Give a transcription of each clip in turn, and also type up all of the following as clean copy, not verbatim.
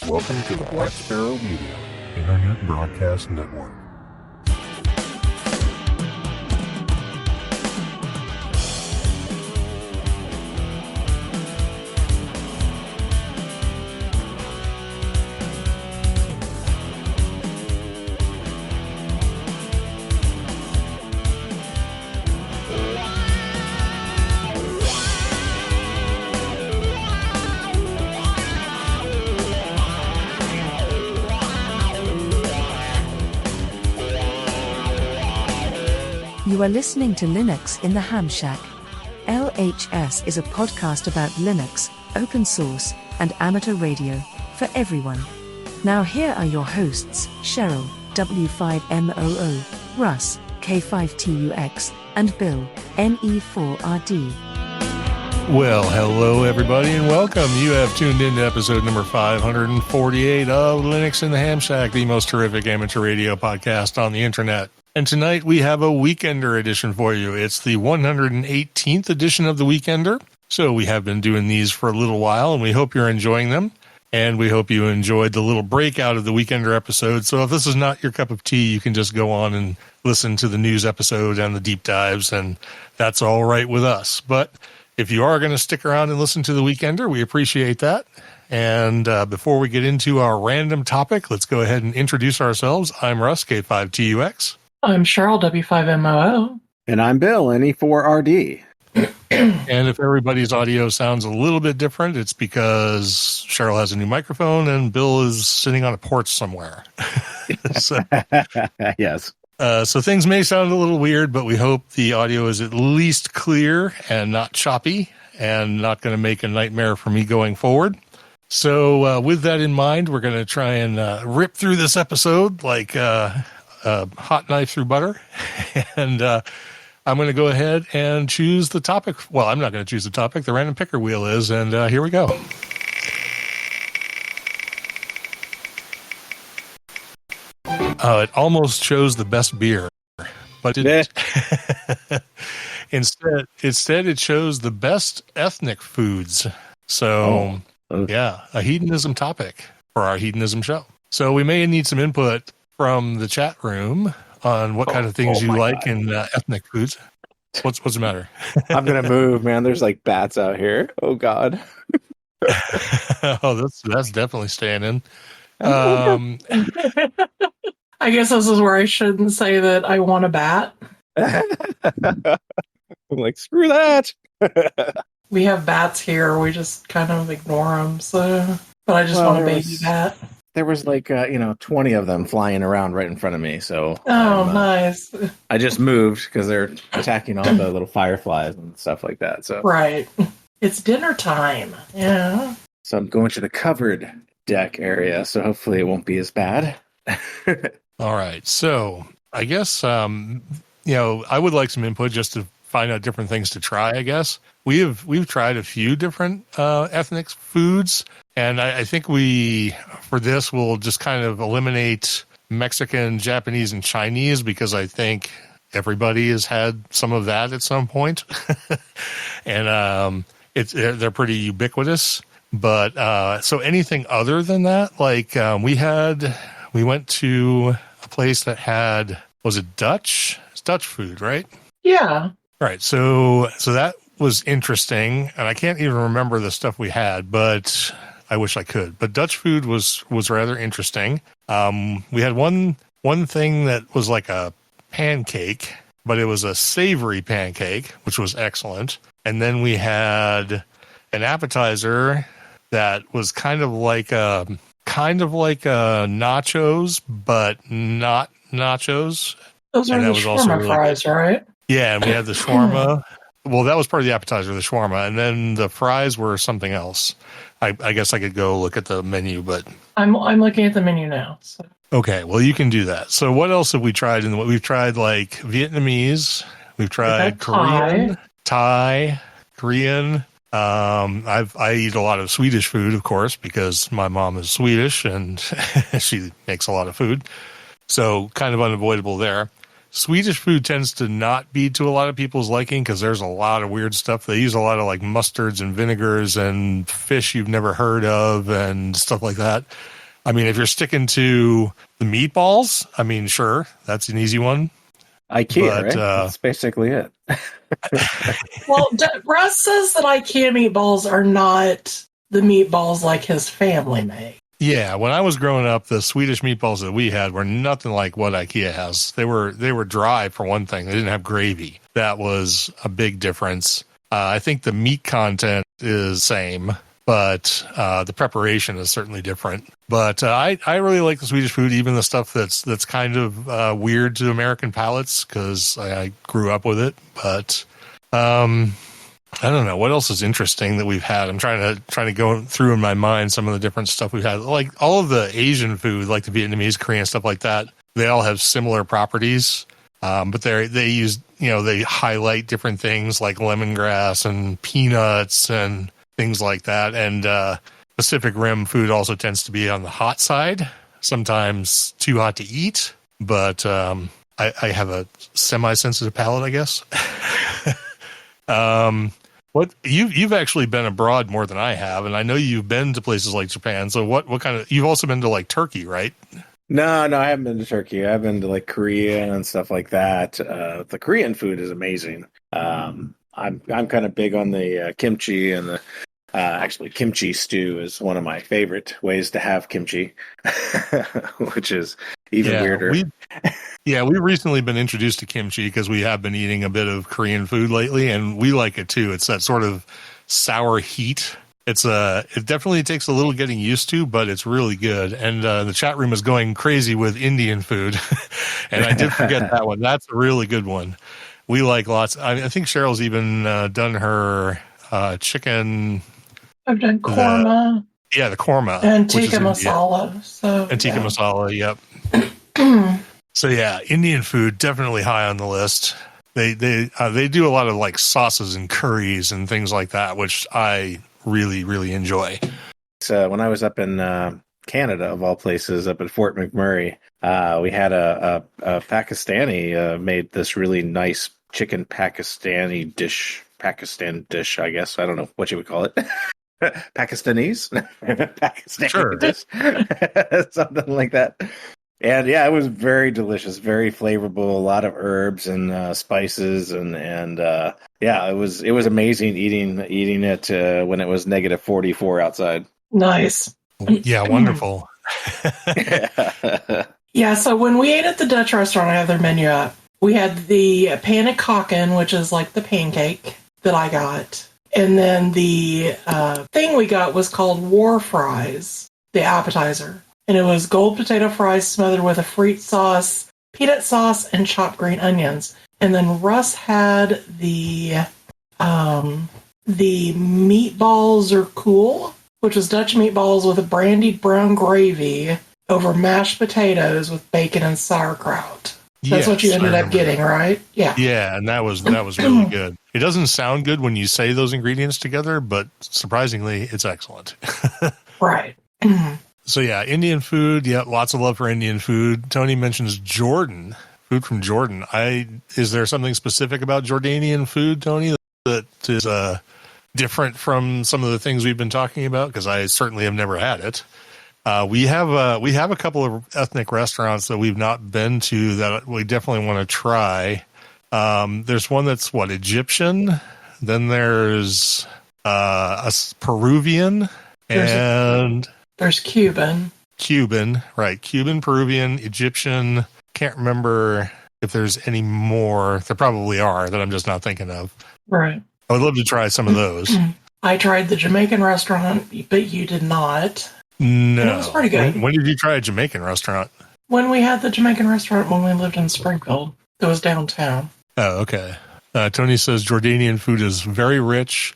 Welcome to the Black Sparrow Media Internet Broadcast Network. You are listening to Linux in the Ham Shack. LHS is a podcast about Linux, open source, and amateur radio, for everyone. Now here are your hosts, Cheryl, W5MOO, Russ, K5TUX, and Bill, NE4RD. Well, hello everybody and welcome. You have tuned in to episode number 548 of Linux in the Ham Shack, the most terrific amateur radio podcast on the internet. And tonight we have a Weekender edition for you. It's the 118th edition of the Weekender. So we have been doing these for a little while, and we hope you're enjoying them. And we hope you enjoyed the little breakout of the Weekender episode. So if this is not your cup of tea, you can just go on and listen to the news episode and the deep dives, and that's all right with us. But if you are going to stick around and listen to the Weekender, we appreciate that. And before we get into our random topic, let's go ahead and introduce ourselves. I'm Russ, K5TUX. I'm Cheryl, W5MOO. And I'm Bill, NE4RD. And if everybody's audio sounds a little bit different, it's because Cheryl has a new microphone and Bill is sitting on a porch somewhere. Yes. So things may sound a little weird, but we hope the audio is at least clear and not choppy and not going to make a nightmare for me going forward. So with that in mind, we're going to try and rip through this episode like hot knife through butter. And I'm going to go ahead and choose the topic. Well, I'm not going to choose the topic. The random picker wheel is, and here we go. It almost chose the best beer, but instead it chose the best ethnic foods. So, yeah, a hedonism topic for our hedonism show. So we may need some input from the chat room on what kind of things you like in ethnic foods. What's the matter? I'm going to move, man. There's like bats out here. Oh, God. Oh, that's definitely staying in. I guess this is where I shouldn't say that I want a bat. I'm like, screw that. We have bats here. We just kind of ignore them. So, but I just want a baby bat. There was like, 20 of them flying around right in front of me. So, nice. I just moved because they're attacking all the little fireflies and stuff like that. So, right. It's dinner time. Yeah. So I'm going to the covered deck area. So hopefully it won't be as bad. All right. So I guess, I would like some input just to find out different things to try, I guess. We've tried a few different ethnic foods. And I think for this, we'll just kind of eliminate Mexican, Japanese, and Chinese because I think everybody has had some of that at some point. And they're pretty ubiquitous. But so anything other than that, like we went to a place that had, was it Dutch? It's Dutch food, right? Yeah. Right. So that was interesting. And I can't even remember the stuff we had, but I wish I could. But Dutch food was rather interesting. We had one thing that was like a pancake, but it was a savory pancake, which was excellent. And then we had an appetizer that was kind of like a nachos, but not nachos. Those are the shawarma fries, right? Yeah, and we had the shawarma. Well, that was part of the appetizer, the shawarma, and then the fries were something else. I guess I could go look at the menu, but I'm looking at the menu now. So. Okay, well, you can do that. So what else have we tried? We've tried like Vietnamese. We've tried Korean, Thai, Korean. I eat a lot of Swedish food, of course, because my mom is Swedish and she makes a lot of food. So kind of unavoidable there. Swedish food tends to not be to a lot of people's liking because there's a lot of weird stuff. They use a lot of like mustards and vinegars and fish you've never heard of and stuff like that. I mean, if you're sticking to the meatballs, I mean, sure, that's an easy one. IKEA, But, right? That's basically it. Well, Russ says that IKEA meatballs are not the meatballs like his family made. Yeah, when I was growing up, the Swedish meatballs that we had were nothing like what IKEA has. They were dry for one thing. They didn't have gravy. That was a big difference. I think the meat content is same, but the preparation is certainly different. But I really like the Swedish food, even the stuff that's kind of weird to American palates because I grew up with it. But I don't know what else is interesting that we've had. I'm trying to go through in my mind some of the different stuff we've had. Like all of the Asian food, like the Vietnamese, Korean stuff like that. They all have similar properties, but they use they highlight different things like lemongrass and peanuts and things like that. And Pacific Rim food also tends to be on the hot side, sometimes too hot to eat. But I have a semi-sensitive palate, I guess. What you've actually been abroad more than I have, and I know you've been to places like Japan. So what kind of you've also been to like Turkey, right? No, I haven't been to Turkey. I've been to like Korea and stuff like that. The Korean food is amazing. I'm kind of big on the kimchi and the actually kimchi stew is one of my favorite ways to have kimchi, which is even weirder. We've recently been introduced to kimchi because we have been eating a bit of Korean food lately, and we like it too. It's that sort of sour heat. It definitely takes a little getting used to, but it's really good. And the chat room is going crazy with Indian food, and I did forget that one. That's a really good one. We like lots. I think Cheryl's even done her chicken. I've done korma. The korma and tikka masala. Tikka masala. Yep. So yeah, Indian food definitely high on the list. They do a lot of like sauces and curries and things like that, which I really, really enjoy. So when I was up in Canada, of all places, up at Fort McMurray, we had a Pakistani made this really nice chicken Pakistan dish, I guess. I don't know what you would call it. Pakistanese? Pakistani sure. dish. Something like that. And yeah, it was very delicious, very flavorful, a lot of herbs and spices, and it was amazing eating it when it was negative 44 outside. Nice. Yeah, wonderful. Yeah, so when we ate at the Dutch restaurant, I had their menu up. We had the pannenkoeken, which is like the pancake that I got. And then the thing we got was called war fries, the appetizer. And it was gold potato fries smothered with a frite sauce, peanut sauce, and chopped green onions. And then Russ had the meatballs are cool, which was Dutch meatballs with a brandied brown gravy over mashed potatoes with bacon and sauerkraut. That's what you ended up getting, right? Yeah. Yeah, and that was really good. It doesn't sound good when you say those ingredients together, but surprisingly, it's excellent. Right. So yeah, Indian food. Yeah, lots of love for Indian food. Tony mentions Jordan, food from Jordan. Is there something specific about Jordanian food, Tony, that is different from some of the things we've been talking about? Because I certainly have never had it. We have a couple of ethnic restaurants that we've not been to that we definitely want to try. There's one that's Egyptian. Then there's a Peruvian, and there's Cuban. Right? Cuban, Peruvian, Egyptian. Can't remember if there's any more. There probably are that I'm just not thinking of. Right. I would love to try some of those. I tried the Jamaican restaurant, but you did not. No. And it was pretty good. When did you try a Jamaican restaurant? When we had the Jamaican restaurant when we lived in Springfield. It was downtown. Oh, okay. Tony says Jordanian food is very rich,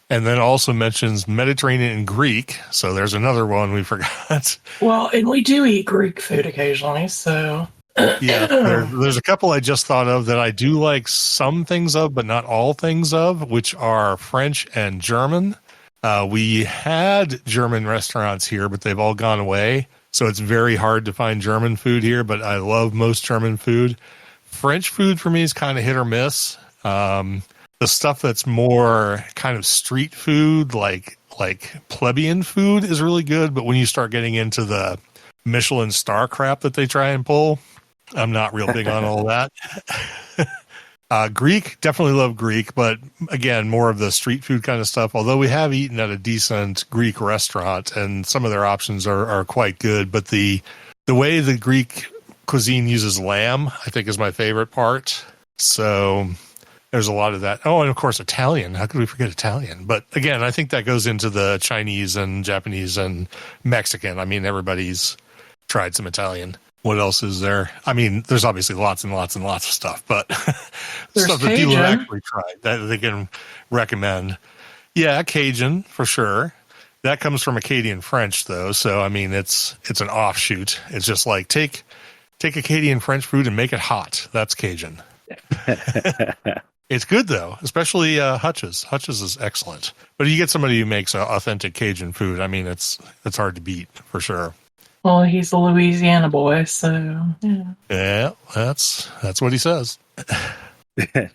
and then also mentions Mediterranean and Greek. So there's another one we forgot. Well, and we do eat Greek food occasionally, so... Yeah, there's a couple I just thought of that I do like some things of, but not all things of, which are French and German. We had German restaurants here, but they've all gone away. So it's very hard to find German food here, but I love most German food. French food for me is kind of hit or miss. The stuff that's more kind of street food, like plebeian food, is really good. But when you start getting into the Michelin star crap that they try and pull. I'm not real big on all that. Greek, definitely love Greek, but again, more of the street food kind of stuff. Although we have eaten at a decent Greek restaurant, and some of their options are quite good. But the way the Greek cuisine uses lamb, I think, is my favorite part. So there's a lot of that. Oh, and of course, Italian. How could we forget Italian? But again, I think that goes into the Chinese and Japanese and Mexican. I mean, everybody's tried some Italian. What else is there? I mean, there's obviously lots and lots and lots of stuff, but stuff that people have actually tried that they can recommend. Yeah, Cajun for sure. That comes from Acadian French, though. So I mean, it's an offshoot. It's just like take Acadian French food and make it hot. That's Cajun. It's good though, especially Hutch's. Hutch's is excellent. But you get somebody who makes authentic Cajun food. I mean, it's hard to beat for sure. Well, he's a Louisiana boy, so yeah. Yeah, that's what he says. I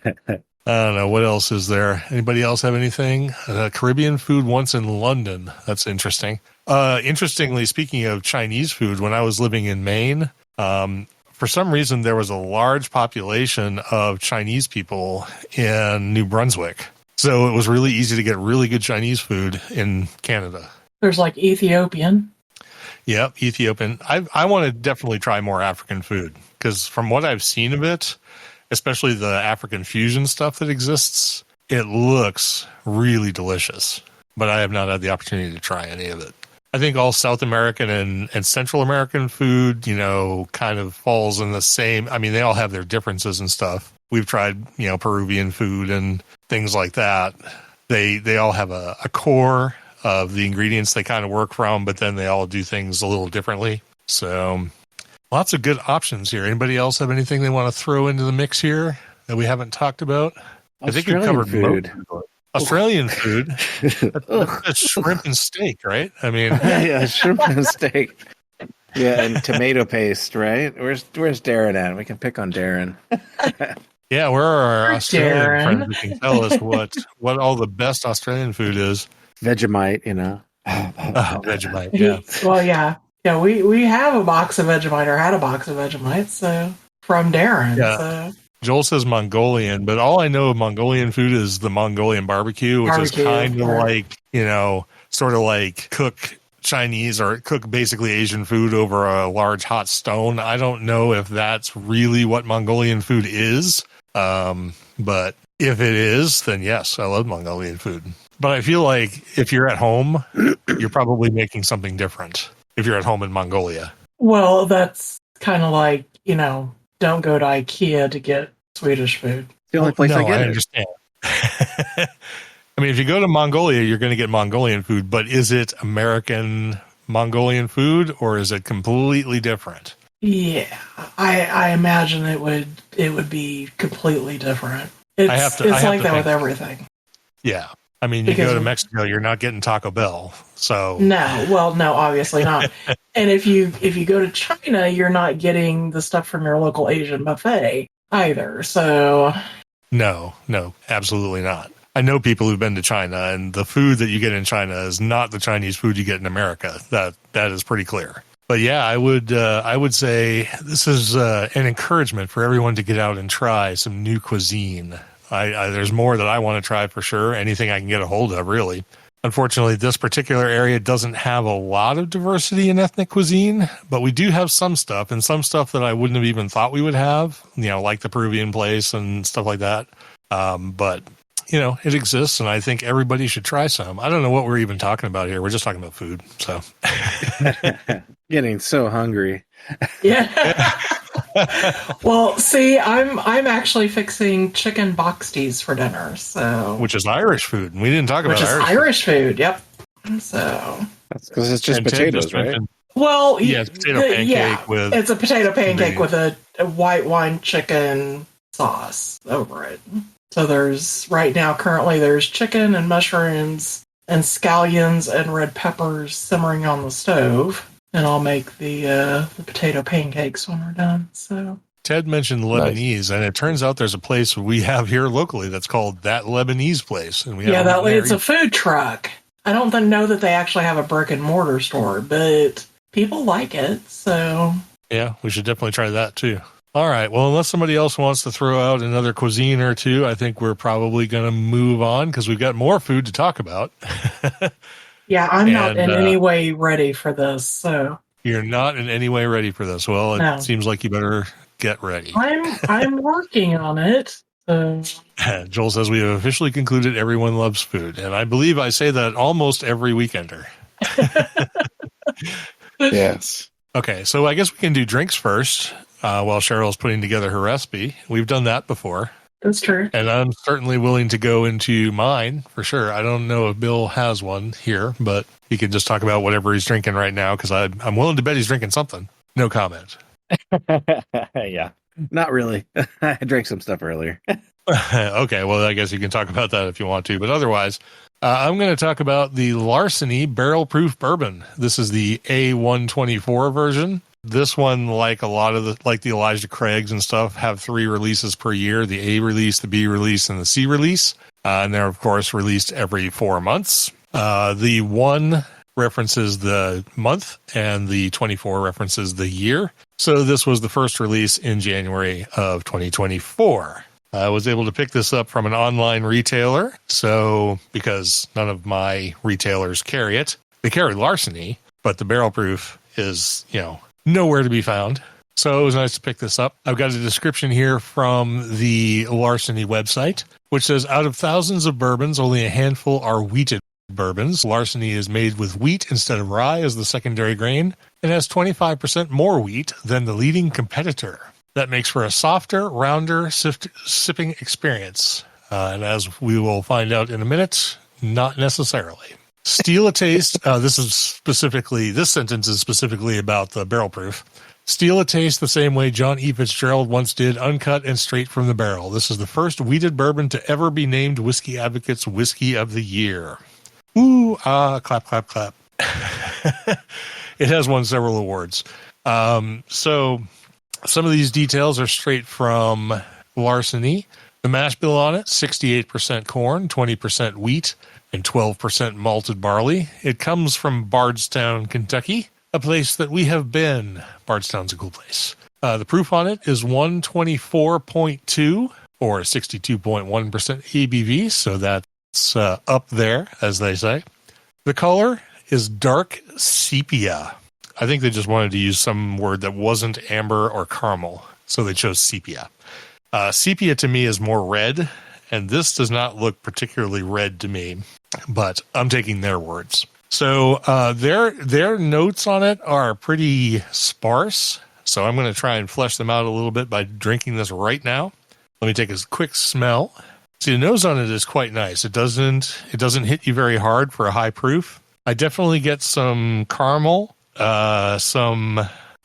don't know. What else is there? Anybody else have anything? Caribbean food once in London. That's interesting. Interestingly, speaking of Chinese food, when I was living in Maine, for some reason there was a large population of Chinese people in New Brunswick. So it was really easy to get really good Chinese food in Canada. There's like Ethiopian. Yep, Ethiopian. I want to definitely try more African food because from what I've seen of it, especially the African fusion stuff that exists, it looks really delicious. But I have not had the opportunity to try any of it. I think all South American and Central American food, kind of falls in the same. I mean, they all have their differences and stuff. We've tried, Peruvian food and things like that. They all have a core of the ingredients they kind of work from, but then they all do things a little differently. So lots of good options here. Anybody else have anything they want to throw into the mix here that we haven't talked about? I think we covered food. Australian food. That's shrimp and steak, right? I mean, yeah, shrimp and steak. Yeah, and tomato paste, right? Where's Darren at? We can pick on Darren. Yeah, where are our Australian Darren friends who can tell us what all the best Australian food is? Vegemite, Vegemite, yeah. Well, yeah. Yeah, we have a box of Vegemite, or had a box of Vegemite, so from Darren. Yeah. So. Joel says Mongolian, but all I know of Mongolian food is the Mongolian barbecue, which is kind of like, sort of like cook Chinese or cook basically Asian food over a large hot stone. I don't know if that's really what Mongolian food is, but if it is, then yes, I love Mongolian food. But I feel like if you're at home, you're probably making something different if you're at home in Mongolia. Well, that's kind of like, don't go to IKEA to get Swedish food. The only place I get I understand. I mean, if you go to Mongolia, you're going to get Mongolian food, but is it American Mongolian food or is it completely different? Yeah, I imagine it would be completely different. It's like that with everything. Yeah. I mean, you go to Mexico, you're not getting Taco Bell. So no, obviously not. And if you go to China, you're not getting the stuff from your local Asian buffet either. So no, absolutely not. I know people who've been to China, and the food that you get in China is not the Chinese food you get in America. That is pretty clear. But yeah, I would say this is an encouragement for everyone to get out and try some new cuisine. There's more that I want to try for sure. Anything I can get a hold of, really. Unfortunately, this particular area doesn't have a lot of diversity in ethnic cuisine, but we do have some stuff, and some stuff that I wouldn't have even thought we would have, like the Peruvian place and stuff like that. But, it exists, and I think everybody should try some. I don't know what we're even talking about here. We're just talking about food, so. Getting so hungry. Yeah. Well, see, I'm actually fixing chicken boxties for dinner, so which is Irish food, and we didn't talk about Irish food. Yep. So that's because it's just potatoes, right? Well, yeah, it's potato pancake with. It's a potato pancake with a white wine chicken sauce over it. So currently there's chicken and mushrooms and scallions and red peppers simmering on the stove. And I'll make the potato pancakes when we're done. So Ted mentioned Lebanese, and it turns out there's a place we have here locally that's called That Lebanese Place, and it's a food truck. I don't know that they actually have a brick and mortar store, but people like it. So Yeah, we should definitely try that too. All right. Well, unless somebody else wants to throw out another cuisine or two, I think we're probably going to move on because we've got more food to talk about. yeah, I'm not in any way ready for this. So you're not in any way ready for this. Well, it seems like you better get ready. I'm working on it. Joel says we have officially concluded everyone loves food, and I believe I say that almost every weekender. Yes. Okay, so I guess we can do drinks first while Cheryl's putting together her recipe. We've done that before. That's true. And I'm certainly willing to go into mine for sure. I don't know if Bill has one here, but he can just talk about whatever he's drinking right now because I'm willing to bet he's drinking something. No comment. Yeah, not really. I drank some stuff earlier. Okay, well, I guess you can talk about that if you want to. But otherwise, I'm going to talk about the Larceny Barrel Proof Bourbon. This is the A124 version. This one, like a lot of the Elijah Craig's and stuff, have 3 releases per year: the A release, the B release, and the C release. And they're, of course, released every 4 months. The 1 references the month, and the 24 references the year. So this was the first release in January of 2024. I was able to pick this up from an online retailer. So because none of my retailers carry it, they carry Larceny, but the barrel proof is, nowhere to be found. So it was nice to pick this up. I've got a description here from the Larceny website, which says, out of thousands of bourbons, only a handful are wheated bourbons. Larceny is made with wheat instead of rye as the secondary grain and has 25% more wheat than the leading competitor. That makes for a softer, rounder sipping experience. And as we will find out in a minute, not necessarily. Steal a taste. This sentence is specifically about the barrel proof. Steal a taste the same way John E. Fitzgerald once did, uncut and straight from the barrel. This is the first wheated bourbon to ever be named Whiskey Advocate's Whiskey of the Year. Ooh, clap, clap, clap. It has won several awards. So some of these details are straight from Larceny. The mash bill on it, 68% corn, 20% wheat, and 12% malted barley. It comes from Bardstown, Kentucky, a place that we have been. Bardstown's a cool place. The proof on it is 124.2 or 62.1% ABV, so that's up there, as they say. The color is dark sepia. I think they just wanted to use some word that wasn't amber or caramel, so they chose sepia. Sepia to me is more red, and this does not look particularly red to me, but I'm taking their words. So their notes on it are pretty sparse, so I'm going to try and flesh them out a little bit by drinking this right now. Let me take a quick smell. See, the nose on it is quite nice. It doesn't hit you very hard for a high proof. I definitely get some caramel. Some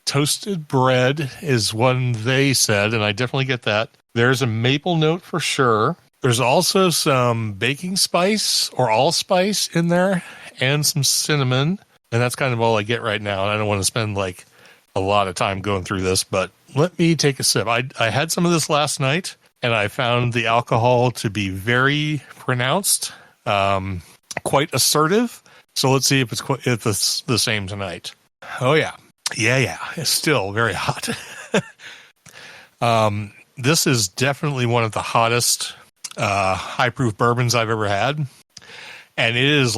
toasted bread is one they said, and I definitely get that. There's a maple note for sure. There's also some baking spice or allspice in there and some cinnamon, and that's kind of all I get right now. And I don't want to spend a lot of time going through this, but let me take a sip. I had some of this last night, and I found the alcohol to be very pronounced, quite assertive. So let's see if it's the same tonight. Oh, yeah. Yeah. It's still very hot. This is definitely one of the hottest high-proof bourbons I've ever had. And it's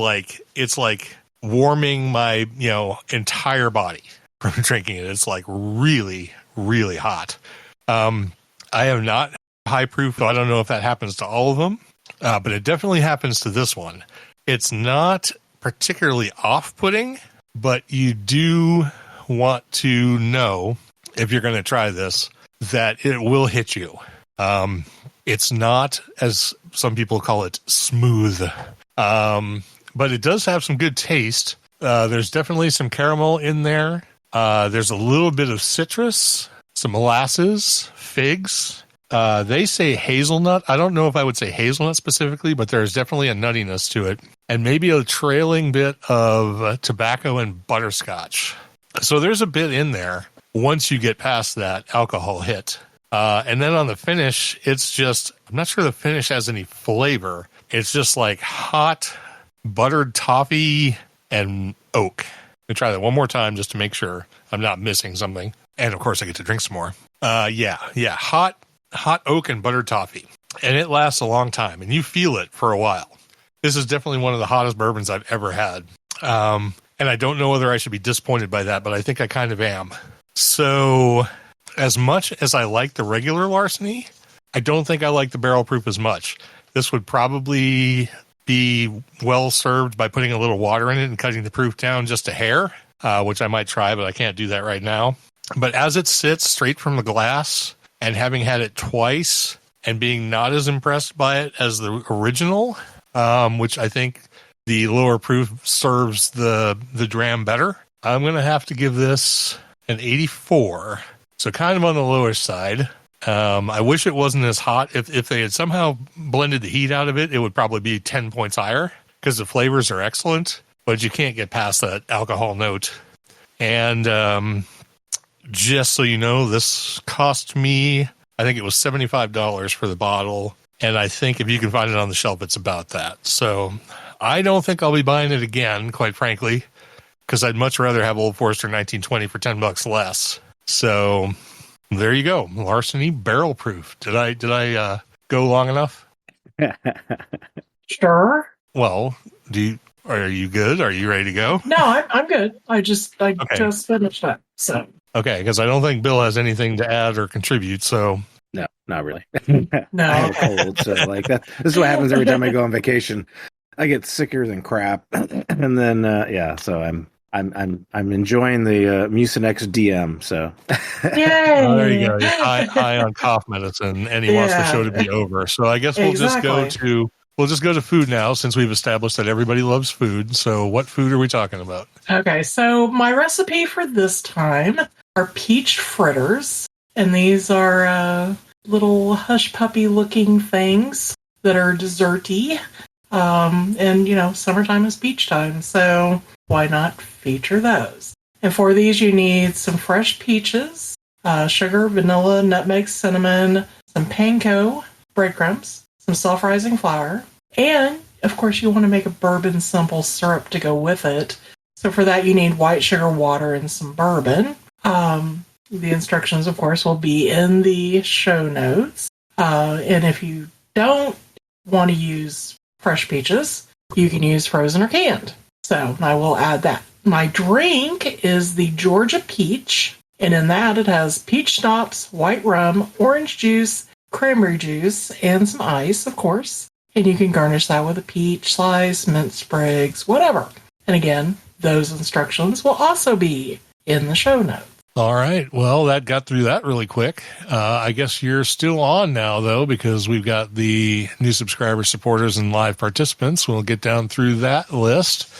like warming my, entire body from drinking it. It's really, really hot. I have not high-proof, so I don't know if that happens to all of them, but it definitely happens to this one. It's not particularly off-putting, but you do want to know, if you're going to try this, that it will hit you. It's not, as some people call it, smooth. But it does have some good taste. There's definitely some caramel in there. There's a little bit of citrus, some molasses, figs. They say hazelnut. I don't know if I would say hazelnut specifically, but there's definitely a nuttiness to it. And maybe a trailing bit of tobacco and butterscotch. So there's a bit in there once you get past that alcohol hit. And then on the finish, it's just, I'm not sure the finish has any flavor. It's just like hot buttered toffee and oak. me try that one more time just to make sure I'm not missing something. And of course, I get to drink some more. Yeah. Hot oak and buttered toffee. And it lasts a long time, and you feel it for a while. This is definitely one of the hottest bourbons I've ever had. And I don't know whether I should be disappointed by that, but I think I kind of am. So as much as I like the regular Larceny, I don't think I like the barrel proof as much. This would probably be well served by putting a little water in it and cutting the proof down just a hair, which I might try, but I can't do that right now. But as it sits straight from the glass, and having had it twice and being not as impressed by it as the original, which I think the lower proof serves the dram better, I'm going to have to give this an 84. So kind of on the lower side. I wish it wasn't as hot. If they had somehow blended the heat out of it, it would probably be 10 points higher because the flavors are excellent, but you can't get past that alcohol note. And just so you know, this cost me, I think it was $75 for the bottle. And I think if you can find it on the shelf, it's about that. So I don't think I'll be buying it again, quite frankly, because I'd much rather have Old Forester 1920 for $10 less. So there you go. Larceny barrel proof. Did I go long enough? Sure. Well, are you good? Are you ready to go? No, I'm good. I just finished that. So okay, because I don't think Bill has anything to add or contribute. So No, not really. No. I have a cold, so like that. This is what happens every time I go on vacation. I get sicker than crap, and then so I'm enjoying the Mucinex DM. So Yay! Oh, there you go. You're high on cough medicine, and he wants the show to be over. So I guess we'll just go to food now, since we've established that everybody loves food. So what food are we talking about? Okay, so my recipe for this time are peach fritters, and these are little hush puppy looking things that are desserty. And summertime is peach time, so why not feature those? And for these, you need some fresh peaches, sugar, vanilla, nutmeg, cinnamon, some panko, breadcrumbs, some self-rising flour, and of course you want to make a bourbon simple syrup to go with it. So for that, you need white sugar, water, and some bourbon. The instructions, of course, will be in the show notes. And if you don't want to use fresh peaches, you can use frozen or canned. So I will add that. My drink is the Georgia Peach, and in that it has peach schnapps, white rum, orange juice, cranberry juice, and some ice, of course. And you can garnish that with a peach slice, mint sprigs, whatever. And again, those instructions will also be in the show notes. All right. Well, that got through that really quick. I guess you're still on now, though, because we've got the new subscribers, supporters, and live participants. We'll get down through that list,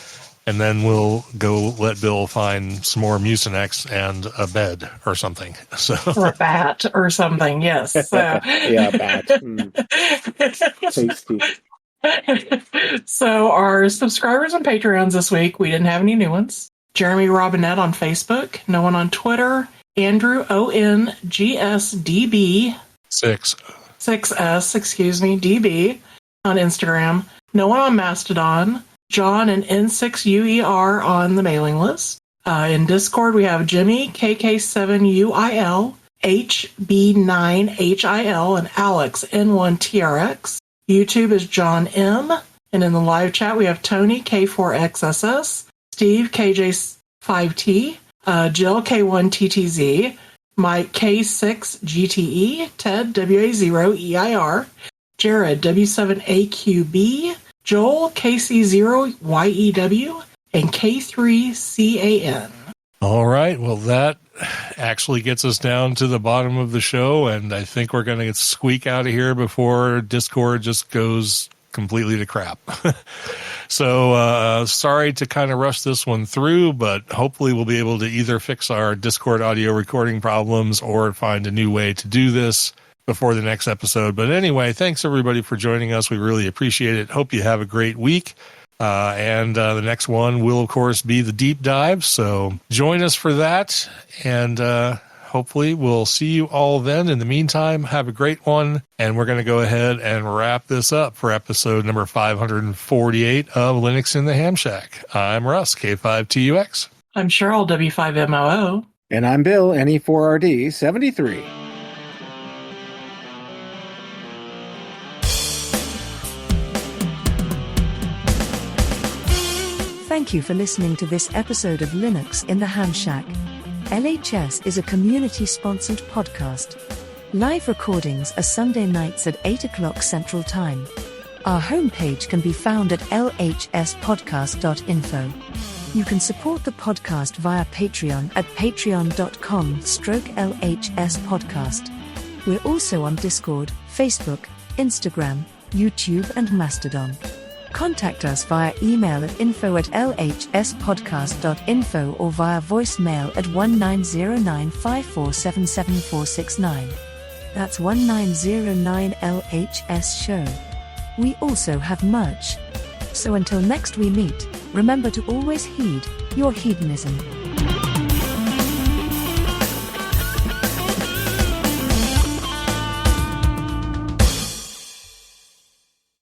and then we'll go let Bill find some more Mucinex and a bed or something. So Or a bat or something, yes. So. yeah, bat. Tasty. So our subscribers and Patreons this week, we didn't have any new ones. Jeremy Robinette on Facebook, no one on Twitter, Andrew ONGSDB 6S, DB on Instagram, no one on Mastodon, John and N6UER on the mailing list. In Discord, we have Jimmy, KK7UIL, HB9HIL, and Alex, N1TRX. YouTube is John M. And in the live chat, we have Tony, K4XSS, Steve, KJ5T, Jill, K1TTZ, Mike, K6GTE, Ted, WA0EIR, Jared, W7AQB, Joel, KC0YEW, and K3CAN. all right. Well, that actually gets us down to the bottom of the show, and I think we're going to squeak out of here before Discord just goes completely to crap. So sorry to kind of rush this one through, but hopefully we'll be able to either fix our Discord audio recording problems or find a new way to do this before the next episode. But anyway, thanks everybody for joining us. We really appreciate it. Hope you have a great week. And the next one will, of course, be the deep dive. So join us for that. And hopefully we'll see you all then. In the meantime, have a great one. And we're going to go ahead and wrap this up for episode number 548 of Linux in the Ham Shack. I'm Russ, K5TUX. I'm Cheryl, W5MOO. And I'm Bill, NE4RD 73. Thank you for listening to this episode of Linux in the Ham Shack. LHS is a community-sponsored podcast. Live recordings are Sunday nights at 8 o'clock Central Time. Our homepage can be found at lhspodcast.info. You can support the podcast via Patreon at patreon.com/LHS podcast. We're also on Discord, Facebook, Instagram, YouTube and Mastodon. Contact us via email at info@lhspodcast.info or via voicemail at 190954777469. That's 1909 LHS show. We also have merch. So until next we meet, remember to always heed your hedonism.